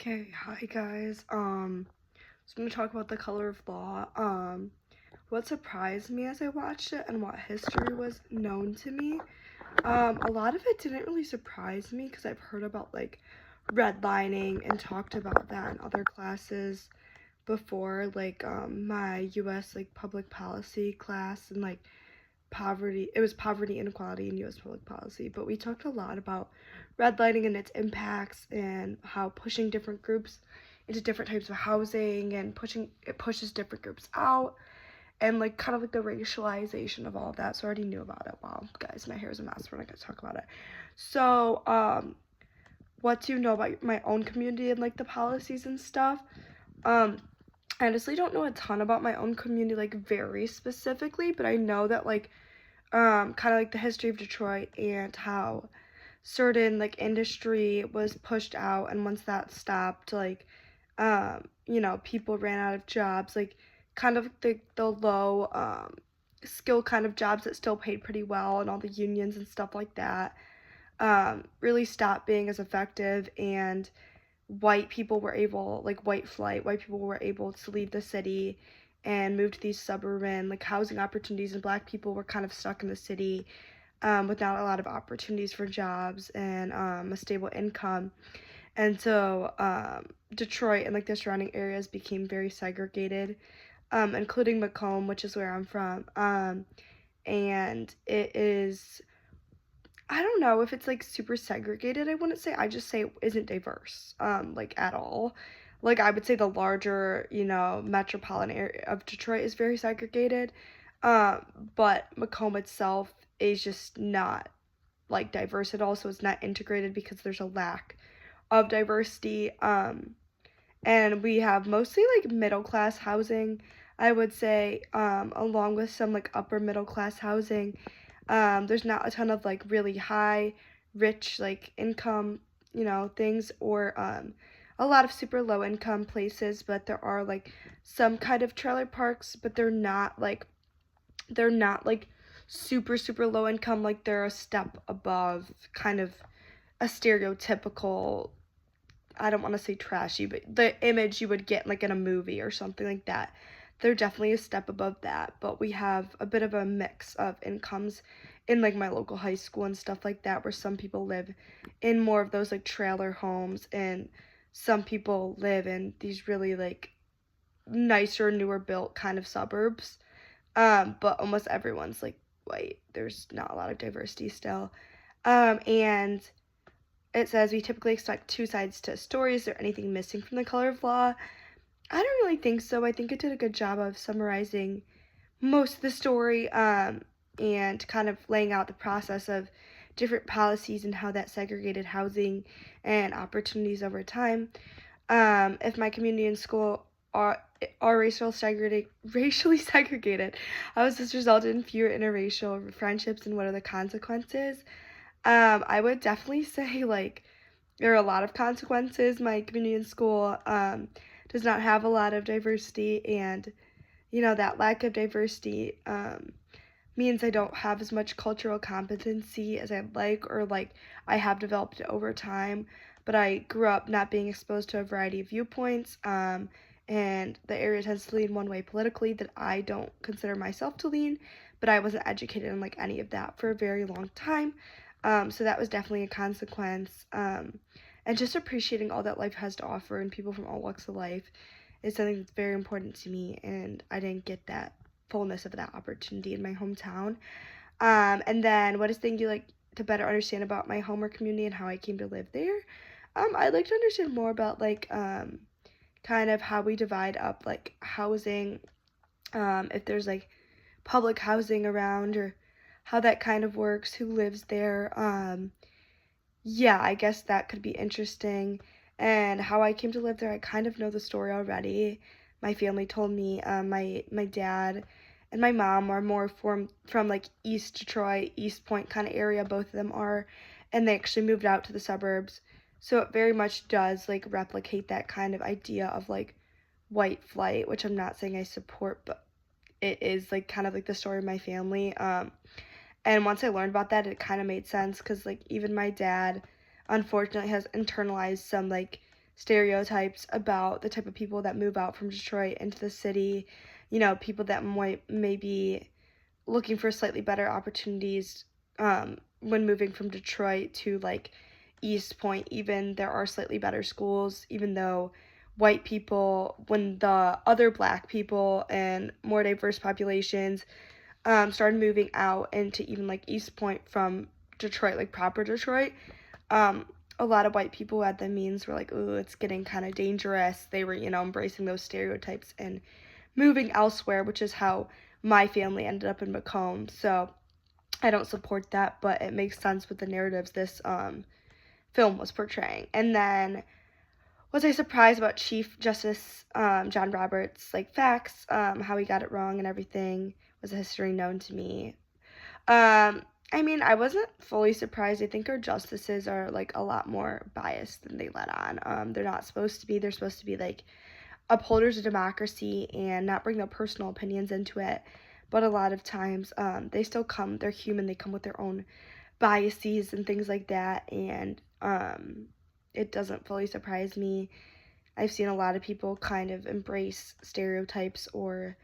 Okay, hi guys. So I'm gonna talk about The Color of Law. What surprised me as I watched it and what history was known to me. A lot of it didn't really surprise me because I've heard about like redlining and talked about that in other classes before, like my US like public policy class and like poverty inequality in US public policy, but we talked a lot about redlining and its impacts and how pushing different groups into different types of housing and pushing it pushes different groups out and like kind of like the racialization of all of that. So I already knew about it. Wow, guys, my hair is a mess. We're not gonna talk about it. So what do you know about my own community and like the policies and stuff? um I honestly don't know a ton about my own community like very specifically, but I know that like kind of like the history of Detroit and how certain like industry was pushed out, and once that stopped, like people ran out of jobs, like kind of the low skill kind of jobs that still paid pretty well, and all the unions and stuff like that really stopped being as effective, and white people were able to leave the city and move to these suburban like housing opportunities, and black people were kind of stuck in the city without a lot of opportunities for jobs and a stable income. And so Detroit and like the surrounding areas became very segregated, including Macomb, which is where I'm from. And it is, I don't know if it's like super segregated. I wouldn't say. I just say it isn't diverse, like at all. Like I would say the larger, metropolitan area of Detroit is very segregated. But Macomb itself is just not like diverse at all. So it's not integrated because there's a lack of diversity. And we have mostly like middle class housing, I would say, along with some like upper middle class housing. There's not a ton of like really high, rich like income, things, or a lot of super low income places, but there are like some kind of trailer parks, but they're not like super super low income, like they're a step above kind of a stereotypical, I don't want to say trashy, but the image you would get like in a movie or something like that. They're definitely a step above that, but we have a bit of a mix of incomes in like my local high school and stuff like that, where some people live in more of those like trailer homes, and some people live in these really like nicer, newer built kind of suburbs. But almost everyone's like white. There's not a lot of diversity still. And it says we typically expect two sides to a story. Is there anything missing from The Color of Law? I don't really think so. I think it did a good job of summarizing most of the story, and kind of laying out the process of different policies and how that segregated housing and opportunities over time. If my community and school are racially segregated, how has this resulted in fewer interracial friendships, and what are the consequences? I would definitely say like there are a lot of consequences. My community and school does not have a lot of diversity, and that lack of diversity means I don't have as much cultural competency as I'd like, or like I have developed it over time. But I grew up not being exposed to a variety of viewpoints, and the area tends to lean one way politically that I don't consider myself to lean, but I wasn't educated in like any of that for a very long time. So that was definitely a consequence. And just appreciating all that life has to offer and people from all walks of life is something that's very important to me, and I didn't get that fullness of that opportunity in my hometown. And then what is thing you like to better understand about my home or community and how I came to live there? I'd like to understand more about like kind of how we divide up like housing, if there's like public housing around, or how that kind of works, who lives there. Yeah, I guess that could be interesting. And how I came to live there, I kind of know the story already. My family told me. My dad and my mom are more from like East Detroit, East Point kind of area. Both of them are, and they actually moved out to the suburbs. So it very much does like replicate that kind of idea of like white flight, which I'm not saying I support, but it is like kind of like the story of my family. And once I learned about that, it kind of made sense, because like even my dad unfortunately has internalized some like stereotypes about the type of people that move out from Detroit into the city, people that might maybe looking for slightly better opportunities when moving from Detroit to like East Point. Even there are slightly better schools, even though white people, when the other black people and more diverse populations started moving out into even like East Point from Detroit, like proper Detroit, um, a lot of white people who had the means were like, ooh, it's getting kind of dangerous. They were, embracing those stereotypes and moving elsewhere, which is how my family ended up in Macomb. So I don't support that, but it makes sense with the narratives this film was portraying. And then, was I surprised about Chief Justice John Roberts' like facts, how he got it wrong and everything? Was a history known to me? I mean, I wasn't fully surprised. I think our justices are like a lot more biased than they let on. They're not supposed to be. They're supposed to be like upholders of democracy and not bring their personal opinions into it. But a lot of times, they still come. They're human. They come with their own biases and things like that. And it doesn't fully surprise me. I've seen a lot of people kind of embrace stereotypes or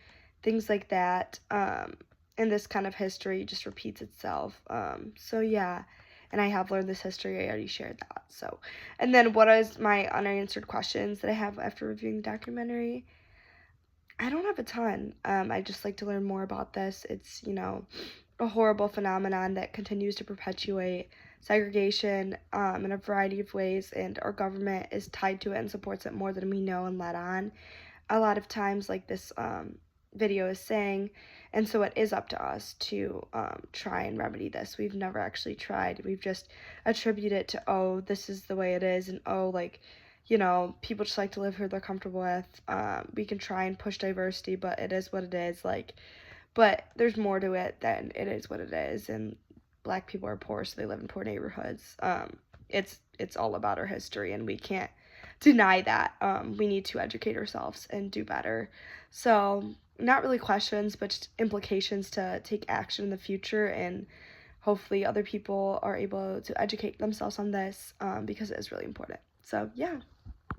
things like that. And this kind of history just repeats itself. So yeah, and I have learned this history. I already shared that. So, and then what is my unanswered questions that I have after reviewing the documentary? I don't have a ton. I just like to learn more about this. It's, a horrible phenomenon that continues to perpetuate segregation in a variety of ways, and our government is tied to it and supports it more than we know and let on. A lot of times, like this video is saying, and so it is up to us to try and remedy this. We've never actually tried. We've just attributed it to, oh, this is the way it is, and oh, like, people just like to live who they're comfortable with. We can try and push diversity, but it is what it is. Like, but there's more to it than it is what it is. And black people are poor, so they live in poor neighborhoods. It's all about our history, and we can't deny that. We need to educate ourselves and do better. So, not really questions, but just implications to take action in the future, and hopefully other people are able to educate themselves on this because it is really important. So, yeah.